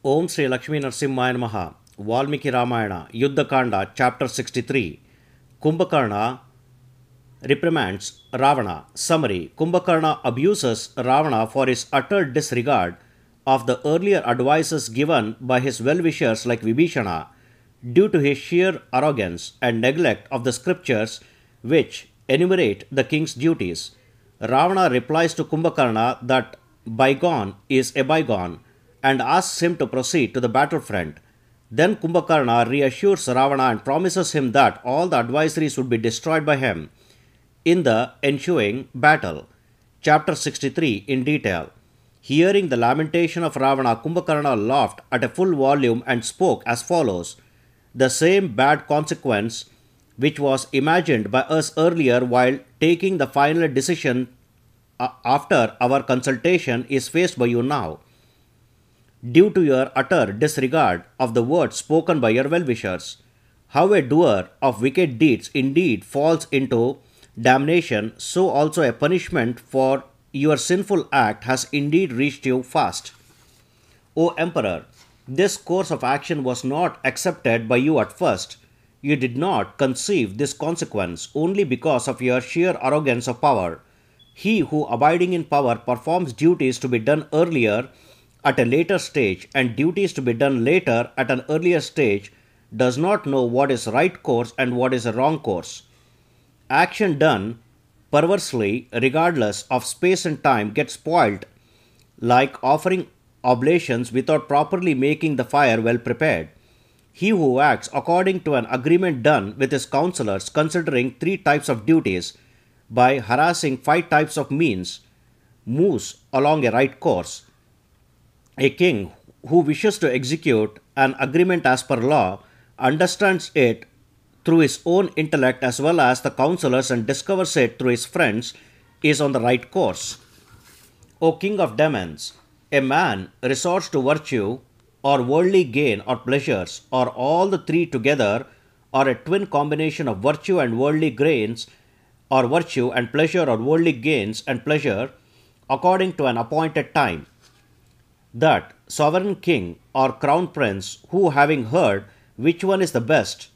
Om Sri Lakshmi Narsimhaya Namaha. Valmiki Ramayana, Yuddha Kanda, Chapter 63. Kumbhakarna Reprimands Ravana. Summary. Kumbhakarna abuses Ravana for his utter disregard of the earlier advices given by his well-wishers like Vibhishana, due to his sheer arrogance and neglect of the scriptures which enumerate the king's duties. Ravana replies to Kumbhakarna that bygone is a bygone and asks him to proceed to the battlefront. Then Kumbhakarna reassures Ravana and promises him that all the adversaries would be destroyed by him in the ensuing battle. Chapter 63 in detail. Hearing the lamentation of Ravana, Kumbhakarna laughed at a full volume and spoke as follows: "The same bad consequence which was imagined by us earlier while taking the final decision after our consultation is faced by you now, due to your utter disregard of the words spoken by your well-wishers. How a doer of wicked deeds indeed falls into damnation, so also a punishment for your sinful act has indeed reached you fast. O Emperor, this course of action was not accepted by you at first. You did not conceive this consequence only because of your sheer arrogance of power. He who, abiding in power, performs duties to be done earlier at a later stage and duties to be done later at an earlier stage, does not know what is right course and what is a wrong course. Action done perversely, regardless of space and time, gets spoiled, like offering oblations without properly making the fire well prepared. He who acts according to an agreement done with his counselors, considering 3 types of duties, by harassing 5 types of means, moves along a right course. A king who wishes to execute an agreement as per law understands it through his own intellect as well as the counselors and discovers it through his friends is on the right course. O King of Demons, a man resorts to virtue or worldly gain or pleasures, or all the 3 together, or a twin combination of virtue and worldly gains, or virtue and pleasure or worldly gains and pleasure, according to an appointed time. That sovereign king or crown prince who, having heard which one is the best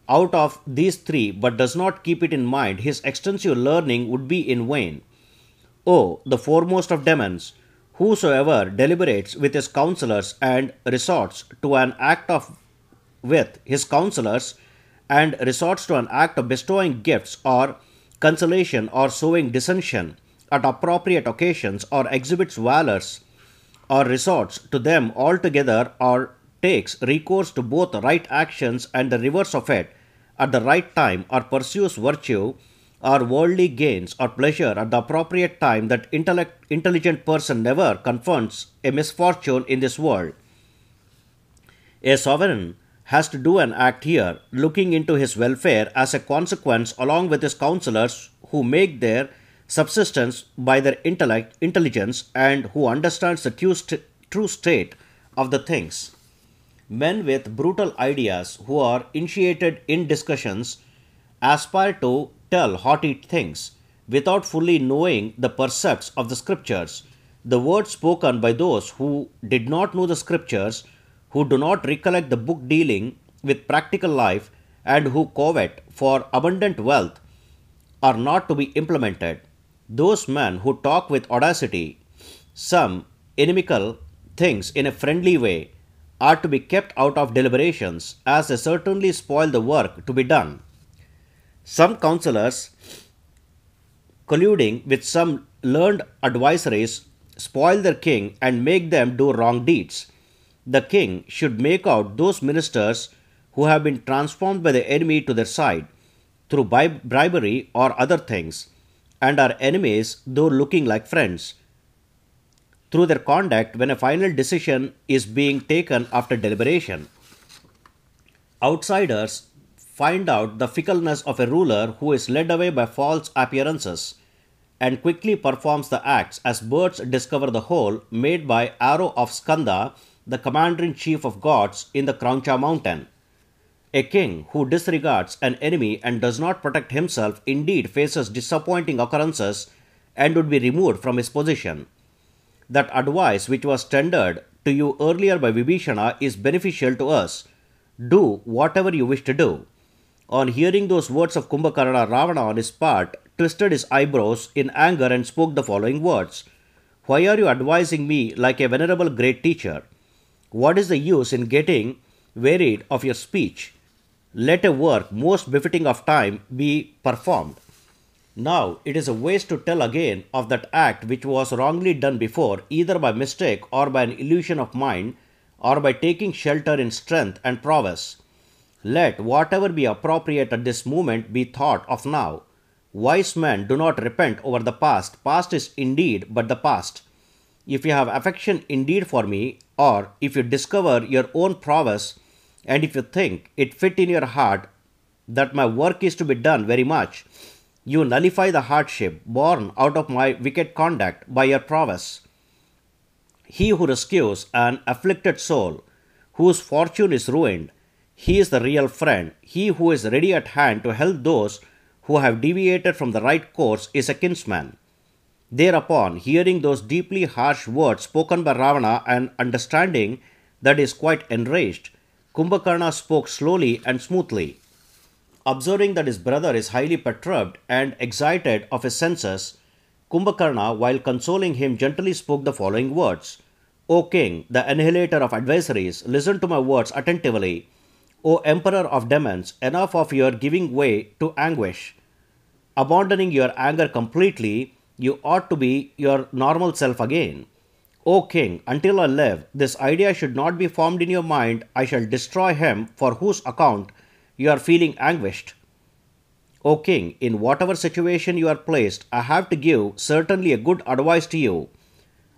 out of these 3 but does not keep it in mind, his extensive learning would be in vain. O the foremost of demons, whosoever deliberates with his counselors and resorts to an act of with his counselors and resorts to an act of bestowing gifts or consolation or sowing dissension at appropriate occasions, or exhibits valors or resorts to them altogether, or takes recourse to both right actions and the reverse of it at the right time, or pursues virtue or worldly gains or pleasure at the appropriate time, that intelligent person never confronts a misfortune in this world. A sovereign has to do an act here, looking into his welfare as a consequence, along with his counselors who make their subsistence by their intelligence, and who understands the true state of the things. Men with brutal ideas who are initiated in discussions aspire to tell haughty things without fully knowing the precepts of the scriptures. The words spoken by those who did not know the scriptures, who do not recollect the book dealing with practical life, and who covet for abundant wealth, are not to be implemented. Those men who talk with audacity some inimical things in a friendly way are to be kept out of deliberations, as they certainly spoil the work to be done. Some counselors, colluding with some learned adversaries, spoil their king and make them do wrong deeds. The king should make out those ministers who have been transformed by the enemy to their side through bribery or other things, and are enemies though looking like friends, through their conduct when a final decision is being taken after deliberation. Outsiders find out the fickleness of a ruler who is led away by false appearances, and quickly performs the acts, as birds discover the hole made by arrow of Skanda, the commander-in-chief of gods in the Krauncha mountain. A king who disregards an enemy and does not protect himself indeed faces disappointing occurrences and would be removed from his position. That advice which was tendered to you earlier by Vibhishana is beneficial to us. Do whatever you wish to do." On hearing those words of Kumbhakarna, Ravana on his part twisted his eyebrows in anger and spoke the following words: "Why are you advising me like a venerable great teacher? What is the use in getting wearied of your speech? Let a work most befitting of time be performed. Now it is a waste to tell again of that act which was wrongly done before, either by mistake or by an illusion of mind, or by taking shelter in strength and prowess. Let whatever be appropriate at this moment be thought of now. Wise men do not repent over the past. Past is indeed but the past. If you have affection indeed for me, or if you discover your own prowess, and if you think it fit in your heart that my work is to be done very much, you nullify the hardship born out of my wicked conduct by your prowess. He who rescues an afflicted soul, whose fortune is ruined, he is the real friend. He who is ready at hand to help those who have deviated from the right course is a kinsman." Thereupon, hearing those deeply harsh words spoken by Ravana and understanding that he is quite enraged, Kumbhakarna spoke slowly and smoothly. Observing that his brother is highly perturbed and excited of his senses, Kumbhakarna, while consoling him, gently spoke the following words: "O king, the annihilator of adversaries, listen to my words attentively. O emperor of demons, enough of your giving way to anguish. Abandoning your anger completely, you ought to be your normal self again. O king, until I live, this idea should not be formed in your mind: I shall destroy him for whose account you are feeling anguished. O king, in whatever situation you are placed, I have to give certainly a good advice to you.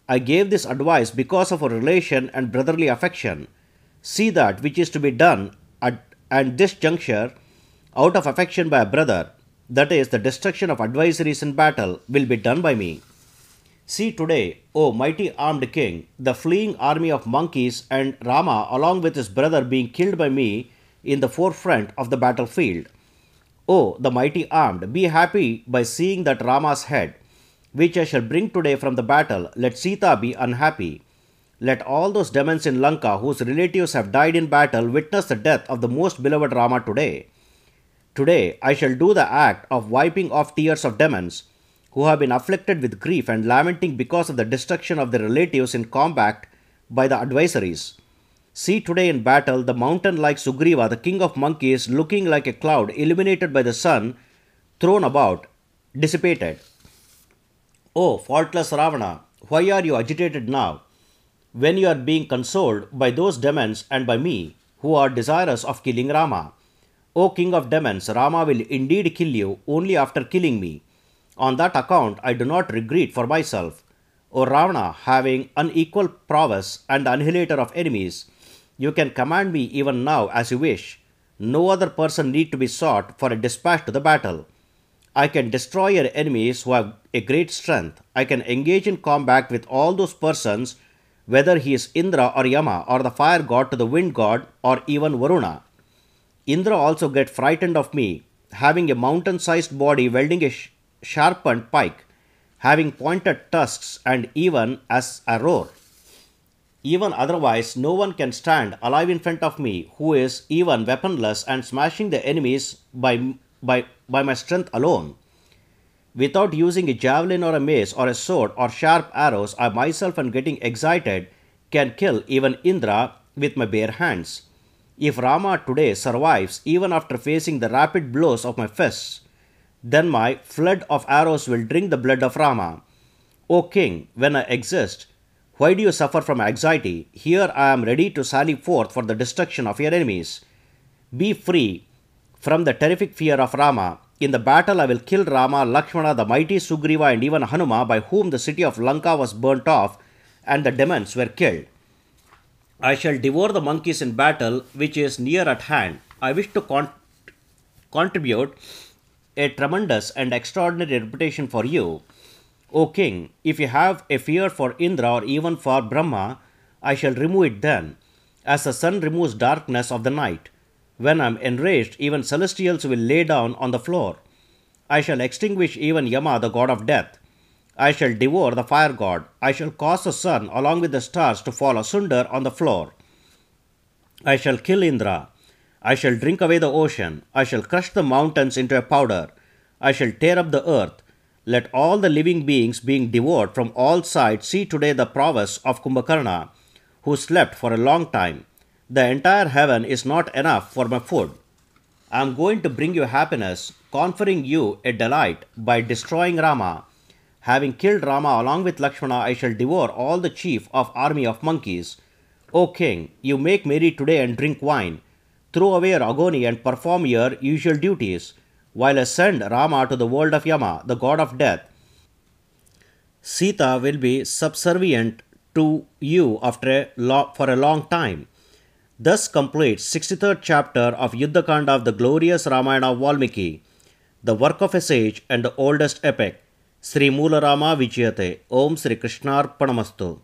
I gave this advice because of a relation and brotherly affection. See that which is to be done at this juncture out of affection by a brother, that is, the destruction of adversaries in battle, will be done by me. See today, O mighty armed king, the fleeing army of monkeys and Rama along with his brother being killed by me in the forefront of the battlefield. O the mighty armed, be happy by seeing that Rama's head, which I shall bring today from the battle. Let Sita be unhappy. Let all those demons in Lanka whose relatives have died in battle witness the death of the most beloved Rama today. Today I shall do the act of wiping off tears of demons who have been afflicted with grief and lamenting because of the destruction of their relatives in combat by the adversaries. See today in battle the mountain-like Sugriva, the king of monkeys, looking like a cloud illuminated by the sun, thrown about, dissipated. O faultless Ravana, why are you agitated now, when you are being consoled by those demons and by me, who are desirous of killing Rama? O king of demons, Rama will indeed kill you only after killing me. On that account I do not regret for myself. O Ravana, having unequal prowess and the annihilator of enemies, you can command me even now as you wish. No other person need to be sought for a dispatch to the battle. I can destroy your enemies who have a great strength. I can engage in combat with all those persons, whether he is Indra or Yama or the fire god to the wind god or even Varuna. Indra also get frightened of me, having a mountain-sized body wielding a sharpened pike, having pointed tusks, and even as I roar. Even otherwise, no one can stand alive in front of me who is even weaponless and smashing the enemies by my strength alone. Without using a javelin or a mace or a sword or sharp arrows, I myself, and getting excited, can kill even Indra with my bare hands. If Rama today survives even after facing the rapid blows of my fists, then my flood of arrows will drink the blood of Rama. O king, when I exist, why do you suffer from anxiety? Here I am ready to sally forth for the destruction of your enemies. Be free from the terrific fear of Rama. In the battle I will kill Rama, Lakshmana, the mighty Sugriva, and even Hanuma, by whom the city of Lanka was burnt off and the demons were killed. I shall devour the monkeys in battle, which is near at hand. I wish to contribute a tremendous and extraordinary reputation for you. O king, if you have a fear for Indra or even for Brahma, I shall remove it then, as the sun removes darkness of the night. When I am enraged, even celestials will lay down on the floor. I shall extinguish even Yama, the god of death. I shall devour the fire god. I shall cause the sun along with the stars to fall asunder on the floor. I shall kill Indra. I shall drink away the ocean. I shall crush the mountains into a powder. I shall tear up the earth. Let all the living beings being devoured from all sides see today the prowess of Kumbhakarna, who slept for a long time. The entire heaven is not enough for my food. I am going to bring you happiness, conferring you a delight by destroying Rama. Having killed Rama along with Lakshmana, I shall devour all the chief of army of monkeys. O king, you make merry today and drink wine. Throw away your agony and perform your usual duties, while I send Rama to the world of Yama, the god of death. Sita will be subservient to you for a long time. Thus completes 63rd chapter of Yuddha Kanda of the glorious Ramayana of Valmiki, the work of a sage and the oldest epic. Sri Moola Rama Vijayate. Om Sri Krishnarpanamastu.